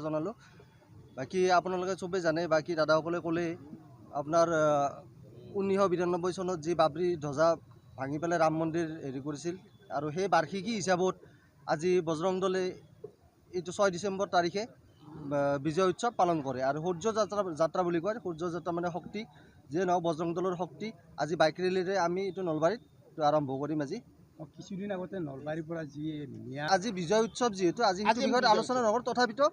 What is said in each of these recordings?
জনালো বাকি আপোনালোকে চবে জানে বাকি দাদাসকলে ক'লে আপোনাৰ 1992 চনত যি বাবৰি ধ্বজা ভাঙি পেলাই ৰাম মন্দিৰ হেৰি কৰিছিল আৰু সেই বাৰ্ষিকী হিচাপত আজি বজৰং দলে এইটো 6 ডিচেম্বৰ তাৰিখে বিজয় উৎসৱ পালন কৰে আৰু সূৰ্য যাত্ৰা বুলি কয়। সূৰ্য যাত্ৰা মানে শক্তি যে নহওক বজৰং দলৰ শক্তি আজি বাইক ৰেলীৰে আমি এইটো নলবাৰীত আৰম্ভ কৰিম। আজি কিছুদিন আগতে নলবাৰীৰ পৰা যি আজি বিজয় উৎসৱ যিহেতু আজি সেইটো বিষয়ত আলোচনা নকৰোঁ, তথাপিতো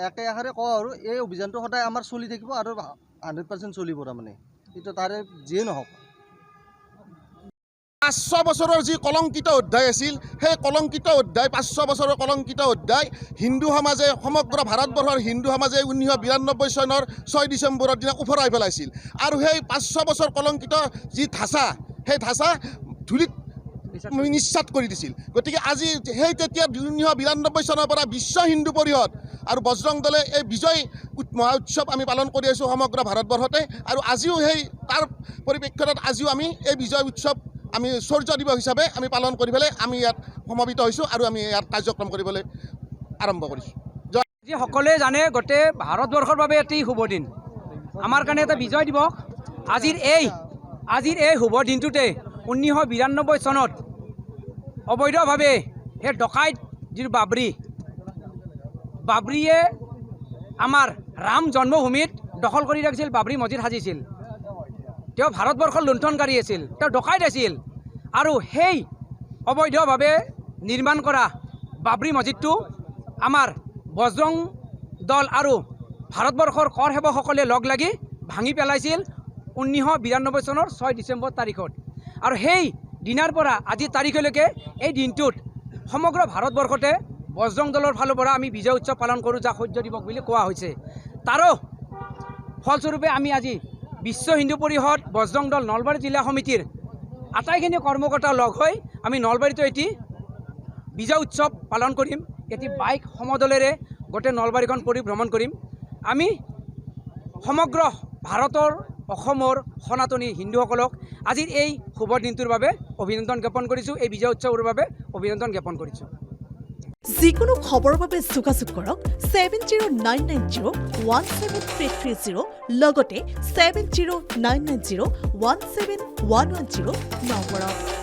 একে আষাৰে কওঁ আৰু এই অভিযানটো সদায় আমাৰ চলি থাকিব আৰু 100% চলিব। তাৰমানে এইটো তাৰে যিয়ে নহওক 500 বছৰৰ যি কলংকিত অধ্যায় আছিল সেই কলংকিত অধ্যায় 500 বছৰৰ কলংকিত অধ্যায় হিন্দু সমাজে সমগ্ৰ ভাৰতবৰ্ষৰ হিন্দু সমাজে 1992 চনৰ 6 ডিচেম্বৰৰ দিনা উফৰাই পেলাইছিল আৰু সেই 500 বছৰ কলংকিত যি ধাঁচা সেই ধাঁচা ধূলিত নিশ্চাত কৰি দিছিল। গতিকে আজি সেই তেতিয়া 1992 চনৰ পৰা বিশ্ব হিন্দু পৰিষদ আৰু বজৰং দলে এই বিজয় মহা উৎসৱ আমি পালন কৰি আছোঁ সমগ্ৰ ভাৰতবৰ্ষতে আৰু আজিও সেই তাৰ পৰিপ্ৰেক্ষিতত আজিও আমি এই বিজয় উৎসৱ আমি সূৰ্য দিৱস হিচাপে আমি পালন কৰি পেলাই আমি ইয়াত সমবেত হৈছোঁ আৰু আমি ইয়াত কাৰ্যক্ৰম কৰিবলৈ আৰম্ভ কৰিছোঁ। যি সকলোৱে জানে গোটেই ভাৰতবৰ্ষৰ বাবে এটি শুভ দিন, আমাৰ কাৰণে এটা বিজয় দিৱস। আজিৰ এই শুভ দিনটোতে 1992 চনত অবৈধভাৱে সেই ডকাইত যিটো বাবৰিয়ে আমাৰ ৰাম জন্মভূমিত দখল কৰি ৰাখিছিল, বাবৰি মছজিদ সাজিছিল। তেওঁ ভাৰতবৰ্ষৰ লুণ্ঠনকাৰী আছিল, তেওঁ ডকাইত আছিল আৰু সেই অবৈধভাৱে নিৰ্মাণ কৰা বাবৰি মছজিদটো আমাৰ বজৰং দল আৰু ভাৰতবৰ্ষৰ কৰ সেৱকসকলে লগ লাগি ভাঙি পেলাইছিল 1992 চনৰ 6 ডিচেম্বৰ তাৰিখত। আৰু সেই দিনাৰ পৰা আজি তাৰিখলৈকে এই দিনটোত সমগ্ৰ ভাৰতবৰ্ষতে বজৰং দলৰ ফালৰ পৰা আমি বিজয় উৎসৱ পালন কৰোঁ, যাক সূৰ্য দিৱস বুলি কোৱা হৈছে। তাৰো ফলস্বৰূপে আমি আজি বিশ্ব হিন্দু পৰিষদ বজৰং দল নলবাৰী জিলা সমিতিৰ আটাইখিনি কৰ্মকৰ্তা লগ হৈ আমি নলবাৰীতো এটি বিজয় উৎসৱ পালন কৰিম। এটি বাইক সমদলেৰে গোটেই নলবাৰীখন পৰিভ্ৰমণ কৰিম। আমি সমগ্ৰ ভাৰতৰ অসমৰ সনাতনী হিন্দুসকলক আজিৰ এই শুভ দিনটোৰ বাবে অভিনন্দন জ্ঞাপন কৰিছোঁ, এই বিজয় উৎসৱৰ বাবে অভিনন্দন জ্ঞাপন কৰিছোঁ। যিকোনো খবৰৰ বাবে যোগাযোগ কৰক 7099017330 লগতে 7099017110 নম্বৰত।